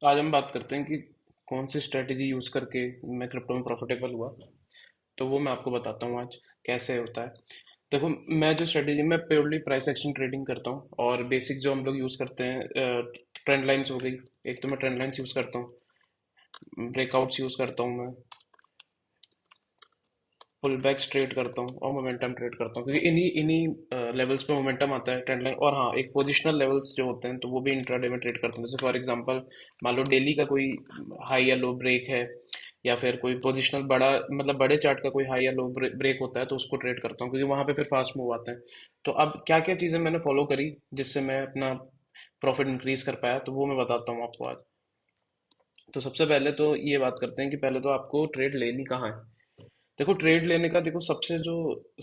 आज हम बात करते हैं कि कौन सी स्ट्रेटेजी यूज़ करके मैं क्रिप्टो में प्रॉफिटेबल हुआ। तो वो मैं आपको बताता हूँ आज कैसे होता है। देखो, मैं जो स्ट्रेटेजी मैं प्योरली प्राइस एक्शन ट्रेडिंग करता हूँ और बेसिक जो हम लोग यूज़ करते हैं ट्रेंड लाइन्स हो गई। एक तो मैं ट्रेंड लाइन्स यूज़ करता हूँ, ब्रेकआउट्स यूज़ करता हूँ मैं, पुल बैक्स ट्रेड करता हूँ और मोमेंटम ट्रेड करता हूँ, क्योंकि इन्हीं इन्हीं लेवल्स पे मोमेंटम आता है ट्रेंड लाइन। और हाँ, एक पोजिशनल लेवल्स जो होते हैं तो वो भी इंट्राडे में ट्रेड करता हूँ। जैसे फॉर एग्जांपल मान लो डेली का कोई हाई या लो ब्रेक है, या फिर कोई पोजिशनल बड़ा मतलब बड़े चार्ट का कोई हाई या लो ब्रेक होता है तो उसको ट्रेड करता हूँ, क्योंकि वहां पे फिर फास्ट मूव आते हैं। तो अब क्या क्या चीज़ें मैंने फॉलो करी जिससे मैं अपना प्रॉफिट इंक्रीज कर पाया, तो वो मैं बताता हूँ आपको आज। तो सबसे पहले तो ये बात करते हैं कि पहले तो आपको ट्रेड लेनी कहाँ है। देखो, ट्रेड लेने का देखो सबसे जो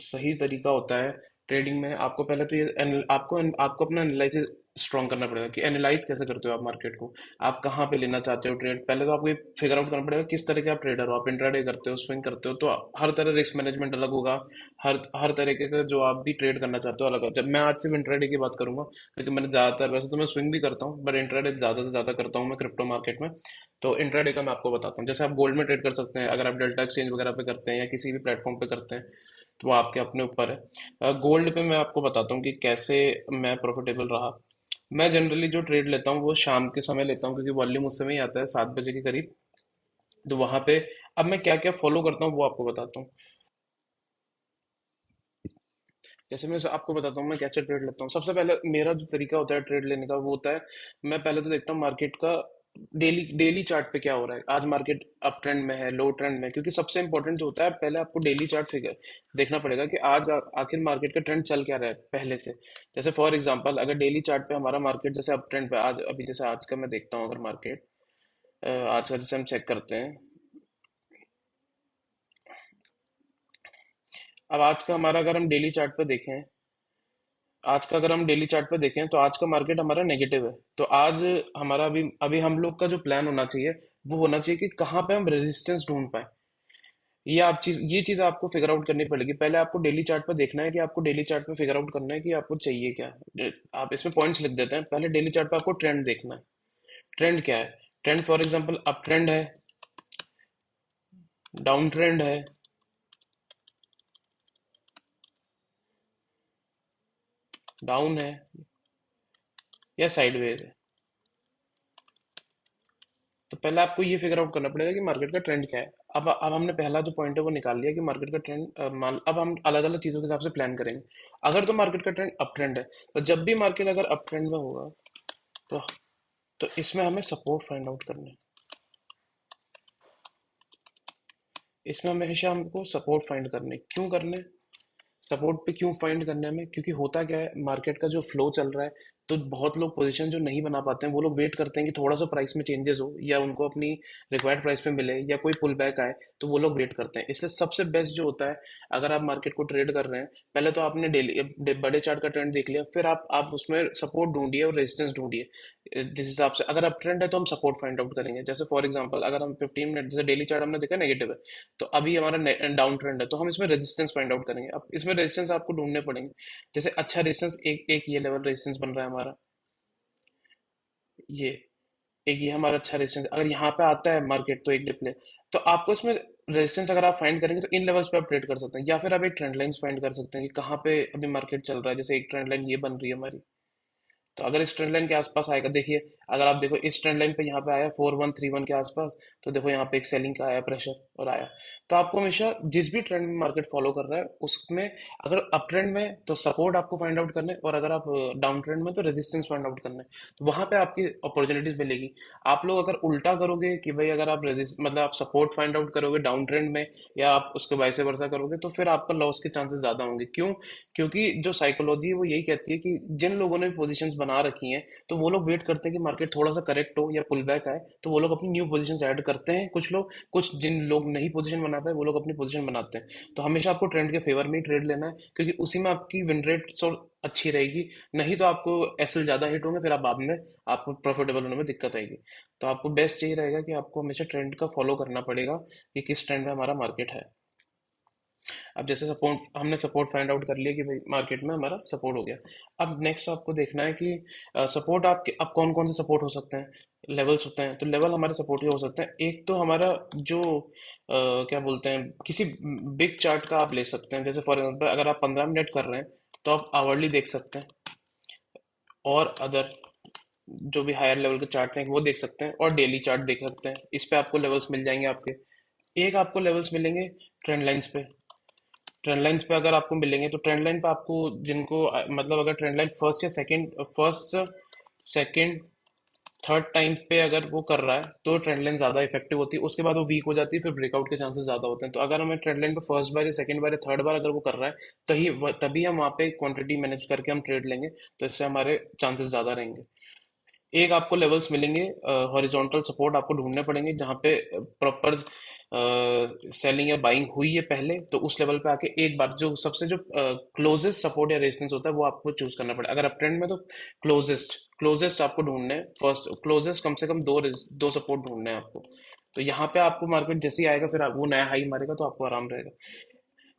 सही तरीका होता है ट्रेडिंग में, आपको पहले तो ये आपको आपको अपना एनालिसिस स्ट्रॉन्ग करना पड़ेगा कि एनालाइज कैसे करते हो आप मार्केट को। आप कहाँ पे लेना चाहते हो ट्रेड, पहले तो आपको ये फिगर आउट करना पड़ेगा किस तरह के आप ट्रेडर हो। आप इंट्राडे करते हो, स्विंग करते हो, तो हर तरह रिस्क मैनेजमेंट अलग होगा। हर तरीके का जो आप भी ट्रेड करना चाहते हो अलग होगा। जब मैं आज सिर्फ इंट्राडे की बात करूंगा, क्योंकि मैंने ज़्यादातर, वैसे तो मैं स्विंग भी करता हूँ बट इंट्राडे ज़्यादा से ज़्यादा करता हूँ मैं क्रिप्टो मार्केट में। तो इंट्राडे का मैं आपको बताता हूँ। जैसे आप गोल्ड में ट्रेड कर सकते हैं अगर आप डेल्टा एक्सचेंज वगैरह पे करते हैं या किसी भी प्लेटफॉर्म पे करते हैं, तो वो आपके अपने ऊपर है। गोल्ड पे मैं आपको बताता हूँ कि कैसे मैं प्रॉफिटेबल रहा। मैं जनरली जो ट्रेड लेता हूँ वो शाम के समय लेता हूँ, क्योंकि वॉल्यूम उस समय ही आता है 7 बजे के करीब। तो वहां पे अब मैं क्या क्या फॉलो करता हूँ वो आपको बताता हूँ। जैसे मैं आपको बताता हूँ मैं कैसे ट्रेड लेता हूँ। सबसे पहले मेरा जो तरीका होता है ट्रेड लेने का वो होता है, मैं पहले तो देखता हूँ मार्केट का डेली डेली चार्ट पे क्या हो रहा है। आज मार्केट अप ट्रेंड में है, लो ट्रेंड में है, क्योंकि सबसे इंपॉर्टेंट जो होता है पहले आपको डेली चार्ट फिगर देखना पड़ेगा कि आज आखिर मार्केट का ट्रेंड चल क्या रहा है पहले से। जैसे फॉर एग्जांपल अगर डेली चार्ट पे हमारा मार्केट जैसे अप ट्रेंड पे आज, अभी जैसे आज का मैं देखता हूँ अगर मार्केट आज का जैसे हम चेक करते हैं। अब आज का हमारा अगर हम डेली चार्ट पे देखें, आज का अगर हम डेली चार्ट पे देखें तो आज का मार्केट हमारा नेगेटिव है। तो आज हमारा अभी अभी हम लोग का जो प्लान होना चाहिए वो होना चाहिए कि कहाँ पे हम रेजिस्टेंस ढूंढ पाए। ये चीज आपको फिगर आउट करनी पड़ेगी। पहले आपको डेली चार्ट पे देखना है कि आपको डेली चार्ट पे फिगर आउट करना है कि आपको चाहिए क्या। आप इसमें पॉइंट्स लिख देते हैं। पहले डेली चार्ट पे आपको ट्रेंड देखना है। ट्रेंड क्या है? Trend for example up trend है, डाउन ट्रेंड है, डाउन है, या साइडवेज है। तो पहले आपको ये फिगर आउट करना पड़ेगा कि मार्केट का ट्रेंड क्या है। अब हमने पहला जो पॉइंट है वो निकाल लिया कि मार्केट का ट्रेंड मान, अब हम अलग अलग चीजों के हिसाब से प्लान करेंगे। अगर तो मार्केट का ट्रेंड अप ट्रेंड है, तो जब भी मार्केट अगर अप ट्रेंड में होगा तो इसमें हमें सपोर्ट फाइंड आउट करना है। इसमें हमेशा हमको सपोर्ट फाइंड करने, क्यों करने? सपोर्ट पे क्यों फाइंड करने में, क्योंकि होता क्या है मार्केट का जो फ्लो चल रहा है, तो बहुत लोग पोजीशन जो नहीं बना पाते हैं वो लोग वेट करते हैं कि थोड़ा सा प्राइस में चेंजेस हो या उनको अपनी रिक्वायर्ड प्राइस पे मिले या कोई पुल बैक आए, तो वो लोग वेट करते हैं। इसलिए सबसे बेस्ट जो होता है, अगर आप मार्केट को ट्रेड कर रहे हैं, पहले तो आपने डेली बड़े चार्ट का ट्रेंड देख लिया, फिर आप उसमें सपोर्ट ढूंढिए और रेजिस्टेंस ढूंढिए। जिस हिसाब से अगर अप ट्रेंड है तो हम सपोर्ट फाइंड आउट करेंगे। जैसे फॉर एग्जांपल अगर हम 15 मिनट जैसे डेली चार्ट हमने देखा नेगेटिव है, तो अभी हमारा डाउन ट्रेंड है, तो हम इसमें रेजिस्टेंस फाइंड आउट करेंगे। अब इसमें रेजिस्टेंस आपको ढूंढने पड़ेंगे। जैसे अच्छा रेजिस्टेंस एक एक ये लेवल रेजिस्टेंस बन रहा है हमारा, ये एक ये हमारा अच्छा रेजिस्टेंस अगर यहाँ पे आता है मार्केट तो एक डिप ले, तो आपको इसमें रेजिस्टेंस अगर आप फाइंड करेंगे तो इन लेवल्स पे आप ट्रेड कर सकते हैं, या फिर आप एक ट्रेंड लाइंस फाइंड कर सकते हैं कि कहाँ पे अभी मार्केट चल रहा है। जैसे एक ट्रेंड लाइन ये बन रही है हमारी, तो अगर इस ट्रेंड लाइन के आसपास आएगा, देखिए अगर आप देखो इस ट्रेंड लाइन पे यहाँ पे आया 4131 के आसपास, तो देखो यहाँ पे एक सेलिंग का आया प्रेशर और आया। तो आपको हमेशा जिस भी ट्रेंड में मार्केट फॉलो कर रहा है उसमें, अगर अप ट्रेंड में तो सपोर्ट आपको फाइंड आउट करना है, और अगर आप डाउन ट्रेंड में तो रेजिस्टेंस फाइंड आउट करना है। तो वहां पे आपकी अपॉर्चुनिटीज मिलेगी। आप लोग अगर उल्टा करोगे कि भाई अगर आप रेजिस्ट मतलब आप सपोर्ट फाइंड आउट करोगे डाउन ट्रेंड में, या आप उसके वाइस वर्सा करोगे, तो फिर आपका लॉस के चांसेस ज्यादा होंगे। क्यों? क्योंकि जो साइकोलॉजी है वो यही कहती है कि जिन लोगों ने पोजीशंस बना रखी हैं, तो वो लोग वेट करते हैं कि मार्केट थोड़ा सा करेक्ट हो या पुल बैक आए, तो वो लोग अपनी न्यू पोजीशंस ऐड करते हैं। कुछ लोग, कुछ जिन लोग नहीं पोजीशन बना पाए वो लोग अपनी पोजीशन बनाते हैं। तो हमेशा आपको ट्रेंड के फेवर में ही ट्रेड लेना है, क्योंकि उसी में आपकी विन रेट अच्छी रहेगी। नहीं तो आपको एसएल ज्यादा हिट होंगे, फिर आप बाद में आपको प्रॉफिटेबल होने में दिक्कत आएगी। तो आपको बेस्ट यही रहेगा कि आपको हमेशा ट्रेंड का फॉलो करना पड़ेगा कि किस ट्रेंड में हमारा मार्केट है। अब जैसे सपोर्ट, हमने सपोर्ट फाइंड आउट कर लिया कि भाई मार्केट में हमारा सपोर्ट हो गया। अब नेक्स्ट आपको देखना है कि सपोर्ट आपके अब कौन कौन से सपोर्ट हो सकते हैं, लेवल्स होते हैं। तो लेवल हमारे सपोर्ट के हो सकते हैं, एक तो हमारा जो क्या बोलते हैं, किसी बिग चार्ट का आप ले सकते हैं। जैसे फॉर एग्जांपल अगर आप 15 मिनट कर रहे हैं तो आप आवरली देख सकते हैं, और अदर जो भी हायर लेवल के चार्ट हैं वो देख सकते हैं, और डेली चार्ट देख सकते हैं। इस पे आपको लेवल्स मिल जाएंगे आपके। एक आपको लेवल्स मिलेंगे ट्रेंड लाइंस पे। ट्रेंड लाइंस पे अगर आपको मिलेंगे तो ट्रेंड लाइन पे आपको जिनको मतलब अगर trend line first second third time पे अगर वो कर रहा है तो ट्रेंड लाइन ज्यादा इफेक्टिव होती है। उसके बाद वो वीक हो जाती है, फिर ब्रेकआउट के चांसेस ज्यादा होते हैं। तो अगर हमें ट्रेंड लाइन पे फर्स्ट बार या सेकंड बार या थर्ड बार अगर वो कर रहा है, तभी हम वहाँ पे क्वांटिटी मैनेज करके हम ट्रेड लेंगे, तो इससे हमारे चांसेस ज्यादा रहेंगे। एक आपको लेवल्स मिलेंगे, हॉरिजॉन्टल सपोर्ट आपको ढूंढने पड़ेंगे जहाँ पे प्रॉपर सेलिंग या बाइंग हुई है पहले, तो उस लेवल पे आके एक बार जो सबसे जो क्लोजेस्ट सपोर्ट या रेजिस्टेंस होता है वो आपको चूज करना पड़ेगा। अगर आप ट्रेंड में तो क्लोजेस्ट आपको ढूंढने हैं, फर्स्ट क्लोजेस्ट कम से कम दो सपोर्ट ढूंढने हैं आपको। तो यहाँ पे आपको मार्केट जैसे ही आएगा फिर वो नया हाई मारेगा तो आपको आराम रहेगा।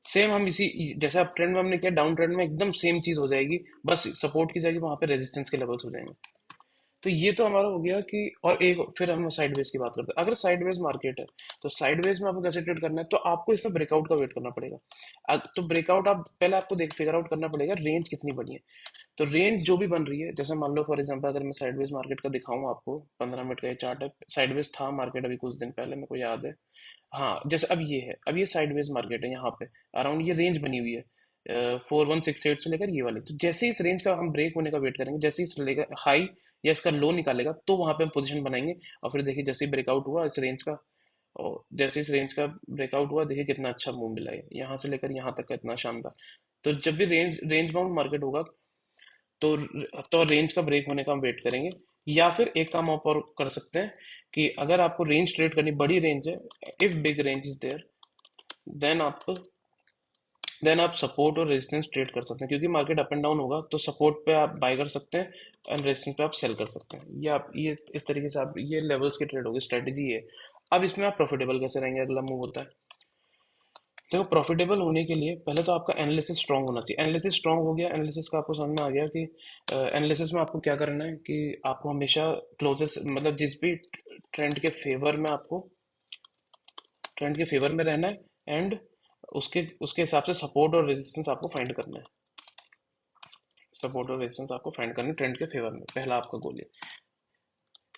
सेम हम इसी जैसे आप ट्रेंड में हमने किया, डाउन ट्रेंड में एकदम सेम चीज हो जाएगी, बस सपोर्ट की जगह वहां पे रेजिस्टेंस के लेवल्स हो जाएंगे। तो ये तो हमारा हो गया कि, और एक फिर हम साइडवेज की बात करते हैं। अगर साइडवेज मार्केट है तो साइडवेज में आपको कैसे ट्रेड करना है, तो आपको इसमें ब्रेकआउट का वेट करना पड़ेगा। तो ब्रेकआउट आप पहले आपको देख फिगर आउट करना पड़ेगा रेंज कितनी बड़ी है। तो रेंज जो भी बन रही है, जैसे मान लो फॉर एग्जांपल अगर मैं साइडवेज मार्केट का दिखाऊं आपको, 15 मिनट का ये चार्ट है, साइडवेज था मार्केट अभी कुछ दिन पहले, मेरे को याद है। हाँ जैसे अब ये है, अब ये साइडवेज मार्केट है, यहाँ पे अराउंड ये रेंज बनी हुई है 4168 से लेकर ये वाली। तो जैसे ही इस रेंज का हम ब्रेक होने का वेट करेंगे, जैसे ही इस लेगा हाई या इसका लो निकालेगा तो वहां पे हम पोजीशन बनाएंगे। और फिर देखिए जैसे ही ब्रेकआउट हुआ इस रेंज का, और जैसे इस रेंज का ब्रेकआउट हुआ, देखिए कितना अच्छा मूव मिला है यहाँ से लेकर यहाँ तक का, इतना शानदार। तो जब भी रेंज बाउंड मार्केट होगा तो रेंज का ब्रेक होने का हम वेट करेंगे। या फिर एक काम आप और कर सकते हैं कि अगर आपको रेंज ट्रेड करनी, बड़ी रेंज है, if big range is there, then आप देन आप सपोर्ट और रेजिस्टेंस ट्रेड कर सकते हैं। क्योंकि मार्केट अप एंड डाउन होगा तो सपोर्ट पे आप बाय कर सकते हैं एंड रेजिस्टेंस पे आप सेल कर सकते हैं। ये इस तरीके से आप ये लेवल्स की ट्रेड होगी, स्ट्रेटेजी है। अब इसमें आप प्रॉफिटेबल कैसे रहेंगे, अगला मूव होता है। देखो प्रॉफिटेबल होने के लिए पहले तो आपका एनालिसिस स्ट्रांग होना चाहिए। एनालिसिस स्ट्रांग हो गया, एनालिसिस का आपको समझ में आ गया कि एनालिसिस में आपको क्या करना है कि आपको हमेशा क्लोजेस्ट मतलब जिस भी ट्रेंड के फेवर में आपको ट्रेंड के फेवर में रहना है, एंड उसके उसके हिसाब से सपोर्ट और रेजिस्टेंस आपको फाइंड करना है। सपोर्ट और रेजिस्टेंस आपको फाइंड करना है ट्रेंड के फेवर में, पहला आपका गोल है।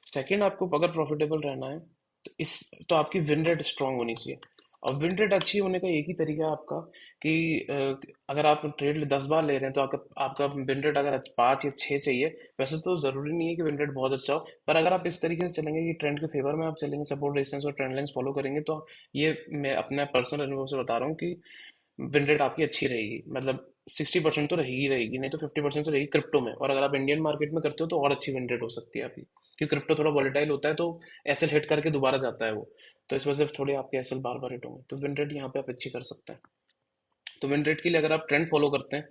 सेकंड, आपको अगर प्रॉफिटेबल रहना है तो आपकी विन रेट स्ट्रांग होनी चाहिए। और विन रेट अच्छी होने का एक ही तरीका है आपका कि अगर आप ट्रेड 10 बार ले रहे हैं तो आपका आपका विन रेट अगर 5 या 6 चाहिए। वैसे तो जरूरी नहीं है कि विन रेट बहुत अच्छा हो, पर अगर आप इस तरीके से चलेंगे कि ट्रेंड के फेवर में आप चलेंगे, सपोर्ट रेजिस्टेंस और ट्रेंड लाइंस फॉलो करेंगे, तो ये मैं अपने पर्सनल अनुभव से बता रहा हूँ कि विन रेट आपकी अच्छी रहेगी। मतलब 60% तो रहेगी रहेगी, नहीं तो 50% तो रहेगी क्रिप्टो में। और अगर आप इंडियन मार्केट में करते हो तो और अच्छी विन रेट हो सकती है आपकी, क्योंकि क्रिप्टो थोड़ा वॉलेटाइल होता है, तो एसएल हिट करके दोबारा जाता है वो। तो इस वजह से थोड़े आपके एसएल बार बार हिट होंगे, तो विन रेट यहाँ पे आप अच्छी कर सकते हैं। तो विन रेट के लिए अगर आप ट्रेंड फॉलो करते हैं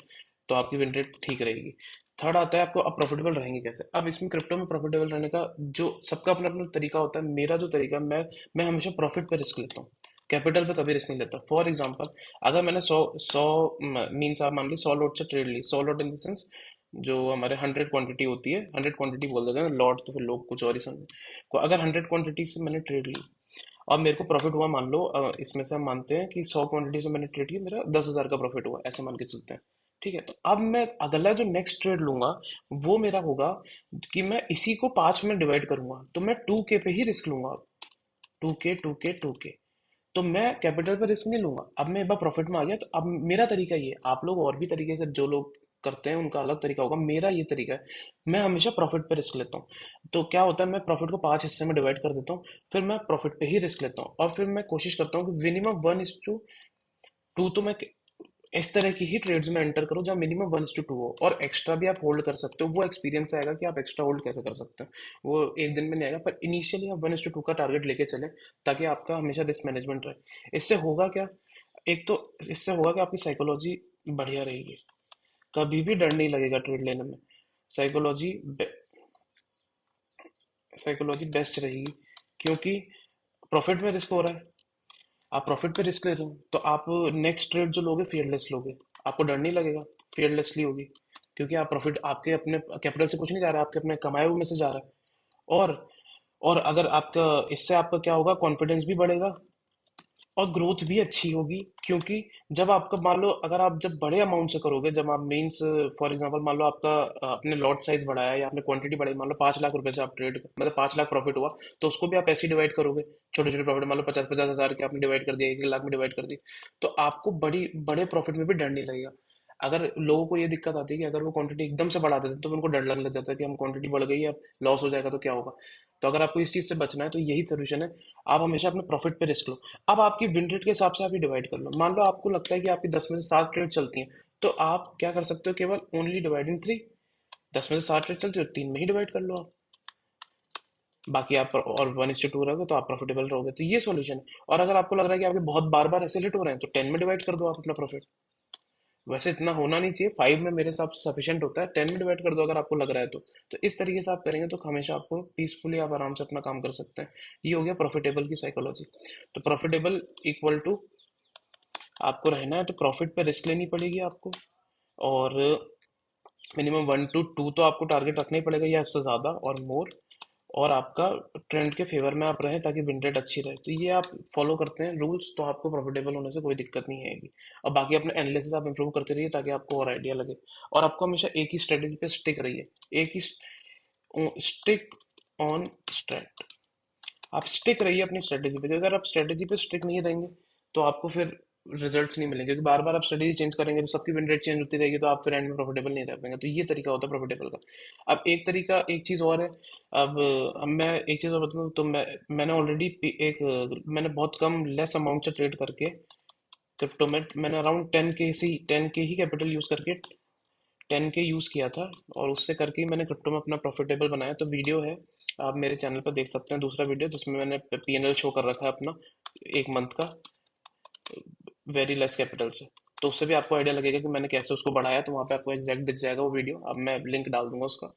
तो आपकी विन रेट ठीक रहेगी। थर्ड आता है आपको अब प्रॉफिटेबल रहेंगे कैसे। अब इसमें क्रिप्टो में प्रॉफिटेबल रहने का जो सबका अपना अपना तरीका होता है, मेरा जो तरीका है, मैं हमेशा प्रॉफिट पे रिस्क लेता हूँ, कैपिटल पे कभी रिस्क नहीं लेता। फॉर एग्जांपल अगर मैंने 100 मीन्स आप मान ली 100 लॉट से ट्रेड ली, 100 लॉट इन द सेंस जो हमारे 100 क्वांटिटी होती है, 100 क्वांटिटी बोल देते हैं लॉट, तो फिर लोग कुछ और ही समझे को। अगर 100 क्वांटिटी से मैंने ट्रेड ली और मेरे को प्रॉफिट हुआ, मान लो इसमें से हम मानते हैं कि 100 क्वांटिटी से मैंने ट्रेड किया, मेरा 10,000 का प्रॉफिट हुआ, ऐसे मान के चलते हैं। ठीक है, तो अब मैं अगला जो नेक्स्ट ट्रेड लूंगा वो मेरा होगा कि मैं इसी को 5 में डिवाइड करूंगा, तो मैं 2K पे ही रिस्क लूंगा। 2K 2K 2K, तो मैं कैपिटल पर रिस्क नहीं लूंगा। अब मैं एक बार प्रॉफिट में आ गया तो अब मेरा तरीका ये है। आप लोग और भी तरीके से जो लोग करते हैं उनका अलग तरीका होगा, मेरा ये तरीका है, मैं हमेशा प्रॉफिट पे रिस्क लेता हूँ। तो क्या होता है, मैं प्रॉफिट को 5 हिस्से में डिवाइड कर देता हूँ, फिर मैं प्रॉफिट पे ही रिस्क लेता हूँ, और फिर मैं कोशिश करता हूँ कि मिनिमम 1:2, तो मैं इस तरह की ही ट्रेड्स में एंटर करो जहाँ मिनिमम 1:2 हो, और एक्स्ट्रा भी आप होल्ड कर सकते हो। वो एक्सपीरियंस आएगा कि आप एक्स्ट्रा होल्ड कैसे कर सकते हो, वो एक दिन में नहीं आएगा, पर इनिशियली आप 1:2 का टारगेट लेके चले, ताकि आपका हमेशा रिस्क मैनेजमेंट रहे। इससे होगा क्या, एक तो इससे होगा कि आपकी साइकोलॉजी बढ़िया रहेगी, कभी भी डर नहीं लगेगा ट्रेड लेने में। साइकोलॉजी साइकोलॉजी बेस्ट रहेगी, क्योंकि प्रॉफिट में रिस्क हो रहा है, आप प्रॉफिट पे रिस्क ले रहे हो तो आप नेक्स्ट ट्रेड जो लोगे फियरलेस लोगे, आपको डर नहीं लगेगा, फियरलेसली होगी, क्योंकि आप प्रॉफिट आपके अपने कैपिटल से कुछ नहीं जा रहा है, आपके अपने कमाए हुए में से जा रहा है। और अगर आपका इससे आपका क्या होगा, कॉन्फिडेंस भी बढ़ेगा और ग्रोथ भी अच्छी होगी, क्योंकि जब आपका मान लो अगर आप जब बड़े अमाउंट से करोगे, जब आप मीन्स फॉर एग्जांपल मान लो आपका आपने लॉट साइज बढ़ाया या आपने क्वांटिटी बढ़ाई, मान लो 5 लाख रुपए से आप ट्रेड मतलब 5 लाख प्रॉफिट हुआ, तो उसको भी आप ऐसे ही डिवाइड करोगे, छोटे छोटे प्रॉफिट मान लो 50-50 हजार के आपने डिवाइड कर दिया, 1 लाख में डिवाइड कर दी, तो आपको बड़ी बड़े प्रॉफिट में भी डर नहीं लगेगा। अगर लोगों को ये दिक्कत आती है कि अगर वो क्वांटिटी एकदम से बढ़ा देते हैं तो उनको डर लगने लग जाता है कि हम क्वांटिटी बढ़ गई है, अब लॉस हो जाएगा तो क्या होगा। तो अगर आपको इस चीज से बचना है तो यही सोल्यूशन है, आप हमेशा अपने प्रॉफिट पे रिस्क लो। अब आपकी विन रेट के हिसाब से आप ये डिवाइड कर लो, मान लो आपको लगता है कि आपकी 10 में से 7 ट्रेड चलती हैं, तो आप क्या कर सकते हो, केवल ओनली डिवाइडिंग 3, 10 में से 7 ट्रेड चलती हो 3 में ही डिवाइड कर लो आप, बाकी आप और 1:2 रहोगे तो आप प्रॉफिटेबल रहोगे। तो ये सॉल्यूशन है। और अगर आपको लग रहा है कि आपके बहुत बार बार ऐसे हिट हो रहे हैं तो 10 में डिवाइड कर दो आप अपना प्रॉफिट। वैसे इतना होना नहीं चाहिए, 5 में मेरे हिसाब से सफिशिएंट होता है, 10 में डिवाइड कर दो अगर आपको लग रहा है तो इस तरीके से आप करेंगे तो हमेशा आपको पीसफुली आप आराम से अपना काम कर सकते हैं। ये हो गया प्रॉफिटेबल की साइकोलॉजी। तो प्रॉफिटेबल इक्वल टू आपको रहना है तो प्रॉफिट पे रिस्क लेनी पड़ेगी आपको, और मिनिमम 1 to 2 तो आपको टारगेट रखना ही पड़ेगा या इससे ज़्यादा और मोर, और आपका ट्रेंड के फेवर में आप रहें ताकि विन रेट अच्छी रहे। तो ये आप फॉलो करते हैं रूल्स तो आपको प्रॉफिटेबल होने से कोई दिक्कत नहीं आएगी। और बाकी अपने एनालिसिस आप इंप्रूव करते रहिए ताकि आपको और आइडिया लगे। और आपको हमेशा एक ही स्ट्रेटेजी पे स्टिक रहिए, एक ही स्टिक ऑन स्ट्रेट, आप स्टिक रहिए अपनी स्ट्रेटेजी पे। अगर आप स्ट्रेटेजी पे स्टिक नहीं रहेंगे तो आपको फिर रिजल्ट्स नहीं मिलेंगे, क्योंकि बार बार आप स्ट्रेटेजी चेंज करेंगे तो सबकी विन रेट चेंज होती रहेगी तो आप फिर एंड में प्रॉफिटेबल नहीं रह पाएंगे। तो ये तरीका होता है प्रॉफिटेबल का। अब एक तरीका एक चीज़ और है। अब मैं एक चीज़ और बताऊँ तो मैंने ऑलरेडी मैंने बहुत कम लेस अमाउंट से ट्रेड करके क्रिप्टो में मैंने अराउंड 10K ही कैपिटल यूज़ करके 10K यूज़ किया था, और उससे करके ही मैंने क्रिप्टो में अपना प्रॉफिटेबल बनाया। तो वीडियो है, आप मेरे चैनल पर देख सकते हैं, दूसरा वीडियो जिसमें मैंने P&L शो कर रखा है अपना 1 मंथ का, वेरी लेस कैपिटल से। तो उससे भी आपको आइडिया लगेगा कि मैंने कैसे उसको बढ़ाया, तो वहाँ पे आपको एग्जैक्ट दिख जाएगा वो वीडियो, अब मैं लिंक डाल दूंगा उसका।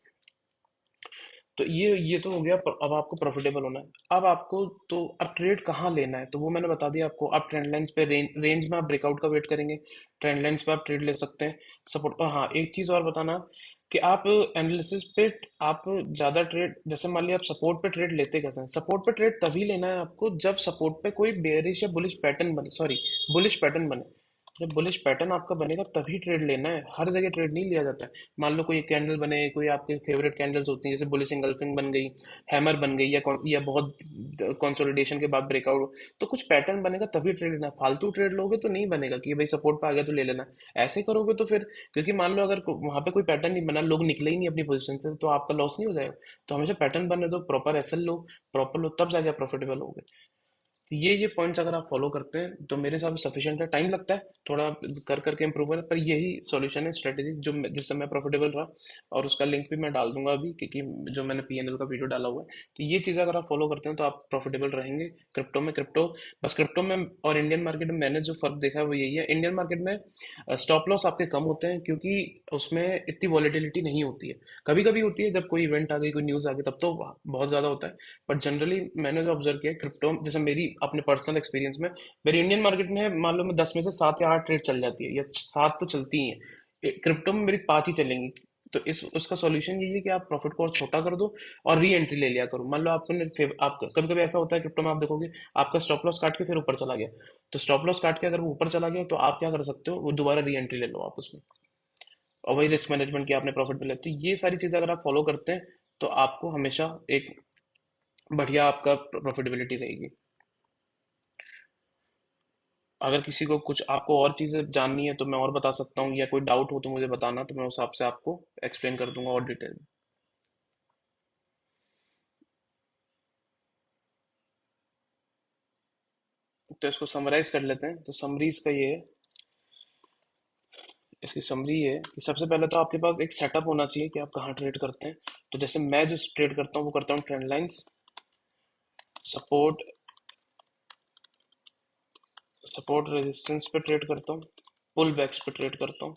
तो ये तो हो गया, अब आपको प्रॉफिटेबल होना है। अब आपको तो अब ट्रेड कहाँ लेना है तो वो मैंने बता दिया आपको। अब ट्रेंड लाइंस पे रेंज में आप ब्रेकआउट का वेट करेंगे, ट्रेंड लाइंस पे आप ट्रेड ले सकते हैं, सपोर्ट। और हाँ, एक चीज़ और बताना कि आप एनालिसिस पे आप ज़्यादा ट्रेड, जैसे मान लिया आप सपोर्ट पे ट्रेड लेते कैसे हैं, सपोर्ट पे ट्रेड तभी लेना है आपको जब सपोर्ट पे कोई बेयरिश या बुलिश पैटर्न बने, सॉरी बुलिश पैटर्न बने। जब बुलिश पैटर्न आपका बनेगा तभी ट्रेड लेना है, हर जगह ट्रेड नहीं लिया जाता है। मान लो कोई कैंडल बने, कोई आपके फेवरेट कैंडल्स होती हैं जैसे बुलिश इंगल्फिंग बन गई, हैमर बन गई, या बहुत कंसोलिडेशन के बाद ब्रेकआउट, तो कुछ पैटर्न बनेगा तभी ट्रेड लेना। फालतू ट्रेड लोगे तो नहीं बनेगा कि भाई सपोर्ट पे आ गया तो ले लेना, ऐसे करोगे तो फिर, क्योंकि मान लो अगर वहां पे कोई पैटर्न नहीं बना, लोग निकले ही नहीं अपनी पोजीशन से, तो आपका लॉस नहीं हो जाएगा। तो हमेशा पैटर्न बनने दो, प्रॉपर एसएल लो, प्रॉपर लो, तब जाके प्रॉफिटेबल होगे। तो ये पॉइंट्स अगर आप फॉलो करते हैं तो मेरे हिसाब से सफिशिएंट है। टाइम लगता है थोड़ा कर करके इम्प्रूव है, पर यही सॉल्यूशन है, स्ट्रेटेजी जिससे मैं प्रॉफिटेबल रहा। और उसका लिंक भी मैं डाल दूंगा अभी, क्योंकि जो मैंने P&L का वीडियो डाला हुआ है। तो ये चीज़ अगर आप फॉलो करते हैं तो आप प्रॉफिटेबल रहेंगे क्रिप्टो बस क्रिप्टो में और इंडियन मार्केट में मैंने जो फर्क देखा है वो यही है, इंडियन मार्केट में स्टॉप लॉस आपके कम होते हैं क्योंकि उसमें इतनी वॉलेटिलिटी नहीं होती है। कभी कभी होती है जब कोई इवेंट आ गई, कोई न्यूज़ आ गई, तब तो बहुत ज़्यादा होता है। बट जनरली मैंने जो ऑब्जर्व किया क्रिप्टो, जैसे मेरी अपने पर्सनल एक्सपीरियंस में, मेरी इंडियन मार्केट में मान लो मैं 10 में से 7 या 8 ट्रेड चल जाती है, या 7 तो चलती ही हैं, क्रिप्टो में मेरी 5 ही चलेंगी। तो इस उसका सॉल्यूशन यही है कि आप प्रॉफिट को और छोटा कर दो और री एंट्री ले लिया करो। मान लो आप कभी कभी ऐसा होता है क्रिप्टो में, आप देखोगे आपका स्टॉप लॉस काट के फिर ऊपर चला गया, तो स्टॉप लॉस काट के अगर वो ऊपर चला गया तो आप क्या कर सकते हो, वो दोबारा री एंट्री ले लो आप उसमें, और वही रिस्क मैनेजमेंट किया आपने, प्रॉफिट मिला। तो ये सारी चीजें अगर आप फॉलो करते हैं तो आपको हमेशा एक बढ़िया आपका प्रॉफिटेबिलिटी रहेगी। अगर किसी को कुछ आपको और चीजें जाननी है तो मैं और बता सकता हूँ, या कोई डाउट हो तो मुझे बताना, तो मैं उस हिसाब से आपको एक्सप्लेन कर दूंगा और डिटेल में। तो इसको समराइज कर लेते हैं। तो समरी इसका ये है, इसकी समरी ये है कि सबसे पहले तो आपके पास एक सेटअप होना चाहिए कि आप कहाँ ट्रेड करते हैं। तो जैसे मैं जो ट्रेड करता हूँ वो करता हूँ trend lines, support support resistance पे ट्रेड करता हूँ, पुल बैक्स पे ट्रेड करता हूँ।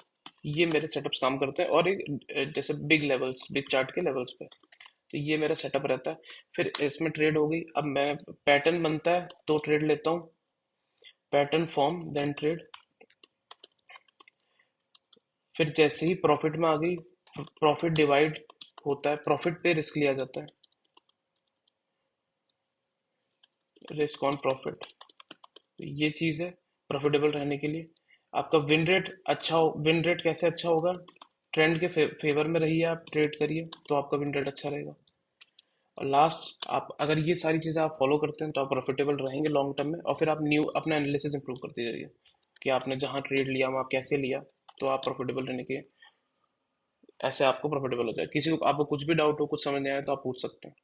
ये मेरे सेटअप्स काम करते हैं। और एक जैसे बिग लेवल्स, बिग चार्ट के लेवल्स पे, तो ये मेरा सेटअप रहता है। फिर इसमें ट्रेड हो गई, अब मैं पैटर्न बनता है तो ट्रेड लेता हूँ, पैटर्न फॉर्म देन ट्रेड। फिर जैसे ही प्रॉफिट में आ गई, प्रॉफिट डिवाइड होता है, प्रॉफिट पे रिस्क लिया जाता है, रिस्क ऑन प्रॉफिट। ये चीज़ है प्रॉफिटेबल रहने के लिए। आपका विन रेट अच्छा हो, विन रेट कैसे अच्छा होगा? ट्रेंड के फेवर में रहिए, आप ट्रेड करिए तो आपका विन रेट अच्छा रहेगा। और लास्ट, आप अगर ये सारी चीज़ें आप फॉलो करते हैं तो आप प्रॉफिटेबल रहेंगे लॉन्ग टर्म में। और फिर आप न्यू अपना एनालिसिस इंप्रूव करते जाइए कि आपने जहाँ ट्रेड लिया वहाँ कैसे लिया, तो आप प्रॉफिटेबल रहने के, ऐसे आपको प्रॉफिटेबल हो जाए। किसी को आपको कुछ भी डाउट हो, कुछ समझ नहीं आया तो आप पूछ सकते हैं।